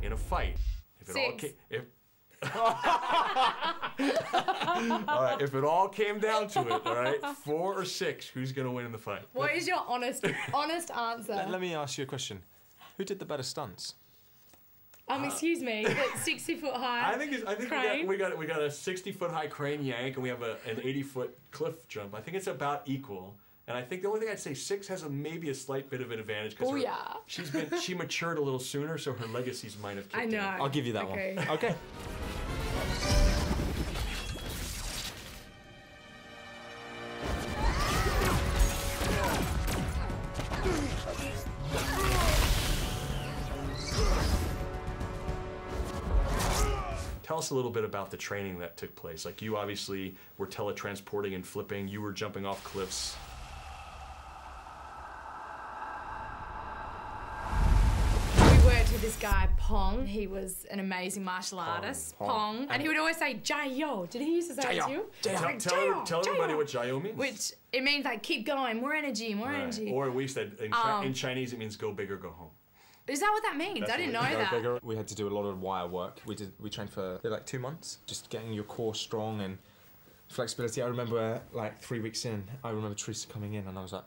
in a fight. If it all Six. all right, if it all came down to it, all right, 4 or 6, who's gonna win in the fight? What is your honest answer? Let me ask you a question. Who did the better stunts? Excuse me, but 60-foot high. I think we got a 60-foot high crane yank, and we have an 80-foot cliff jump. I think it's about equal. And I think the only thing I'd say 6 has maybe a slight bit of an advantage because she matured a little sooner, so her legacies might have kicked in. I'll give you that one. Okay. Tell us a little bit about the training that took place. Like, you obviously were teletransporting and flipping. You were jumping off cliffs. We worked with this guy, Pong. He was an amazing martial artist. Pong. And he would always say, Jayo. Did he used to say it to you? Tell everybody what Jayo means. Which, it means like, keep going, more energy, more energy. Or we said, in Chinese, it means go big or go home. Is that what that means? I didn't know that. We had to do a lot of wire work. We trained for like 2 months, just getting your core strong and flexibility. I remember like 3 weeks in, I remember Teresa coming in and I was like,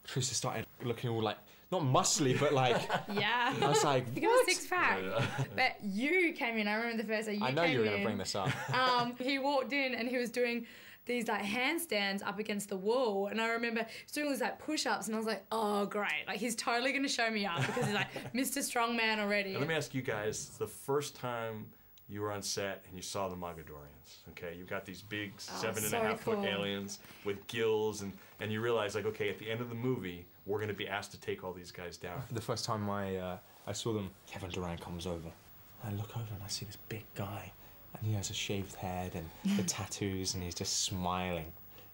Teresa started looking all like, not muscly, but like, yeah. I was like, you got a 6-pack. But you came in, I remember the first day you came in. I know you were going to bring this up. He walked in and he was doing these like handstands up against the wall, and I remember he was doing these like push-ups, and I was like, oh great, like he's totally gonna show me up because he's like Mr. Strongman already. Now, let me ask you guys, the first time you were on set and you saw the Mogadorians, okay, you've got these big 7.5-foot aliens with gills, and you realize like, okay, at the end of the movie, we're gonna be asked to take all these guys down. The first time I saw them, Kevin Durant comes over. I look over and I see this big guy. And he has a shaved head and the tattoos, and he's just smiling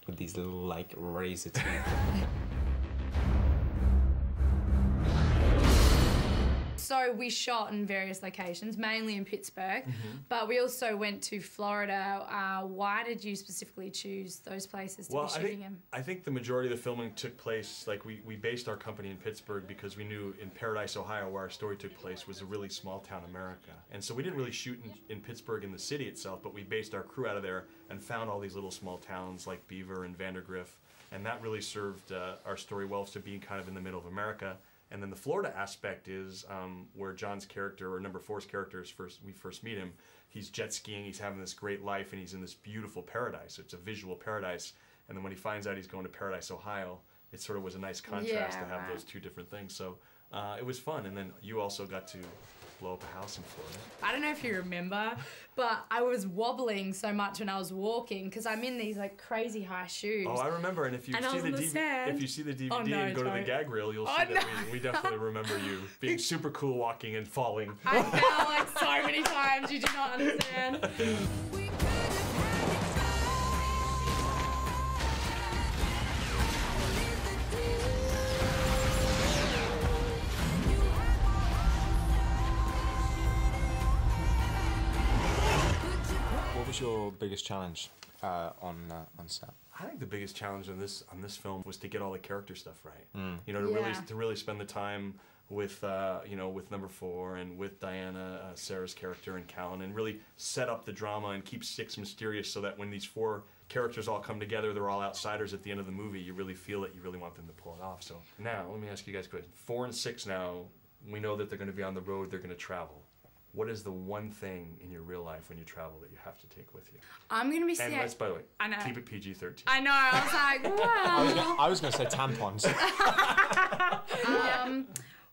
with these little, like, razor teeth. So we shot in various locations, mainly in Pittsburgh, but we also went to Florida. Why did you specifically choose those places to be shooting in? I think the majority of the filming took place, like we based our company in Pittsburgh because we knew in Paradise, Ohio, where our story took place, was a really small town America. And so we didn't really shoot in Pittsburgh in the city itself, but we based our crew out of there and found all these little small towns like Beaver and Vandergrift. And that really served our story well to being kind of in the middle of America. And then the Florida aspect is where John's character, or number 4's character, we first meet him. He's jet skiing, he's having this great life, and he's in this beautiful paradise. It's a visual paradise. And then when he finds out he's going to Paradise, Ohio, it sort of was a nice contrast to have those 2 different things. So it was fun. And then you also got to blow up a house in Florida. I don't know if you remember, but I was wobbling so much when I was walking because I'm in these like crazy high shoes. Oh, I remember. And if you see the DVD and go to the gag reel, you'll see that we definitely remember you being super cool, walking and falling. I fell like so many times. You do not understand. What was your biggest challenge on set? I think the biggest challenge on this film was to get all the character stuff right. You know, to really spend the time with with number 4 and with Diana, Sarah's character, and Callan, and really set up the drama and keep 6 mysterious so that when these 4 characters all come together, they're all outsiders at the end of the movie. You really feel it. You really want them to pull it off. So now, let me ask you guys a question. 4 and 6 now, we know that they're going to be on the road. They're going to travel. What is the one thing in your real life when you travel that you have to take with you? I'm going to be And let's, by the way, keep it PG-13. I know, I was like, wow. I was going to say tampons.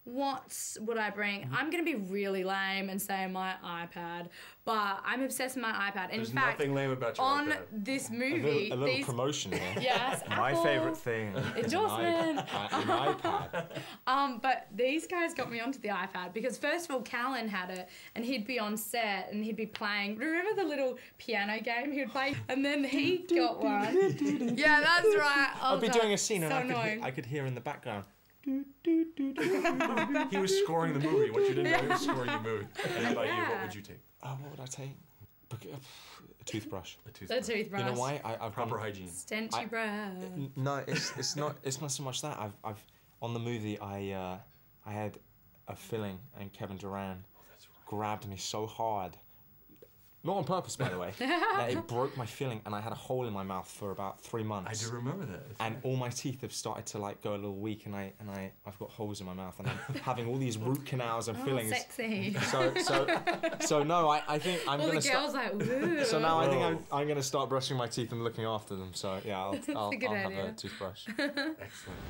What would I bring? I'm going to be really lame and say my iPad, but I'm obsessed with my iPad. There's nothing lame about your on iPad. This movie, a little promotion here. Yes, my favourite thing is endorsement. an iPad. But these guys got me onto the iPad because first of all, Callan had it, and he'd be on set and he'd be playing. Remember the little piano game he would play? And then he got one. Yeah, that's right. I'd be doing a scene so and I could hear in the background. He was scoring the movie. What you didn't know, he was scoring the movie. And how about you? What would you take? What would I take? A toothbrush. A toothbrush. You know why? I've proper hygiene. Stenchy breath. No, it's not so much that. I've on the movie I had a filling, and Kevin Durant grabbed me so hard. Not on purpose, by the way. That it broke my filling, and I had a hole in my mouth for about 3 months. I do remember that. And all my teeth have started to like go a little weak, and I've got holes in my mouth, and I'm having all these root canals and fillings. Sexy. So no, I think I'm all gonna the girls start. like, woo. So now I think I'm gonna start brushing my teeth and looking after them. So yeah, I'll have idea. a toothbrush. Excellent.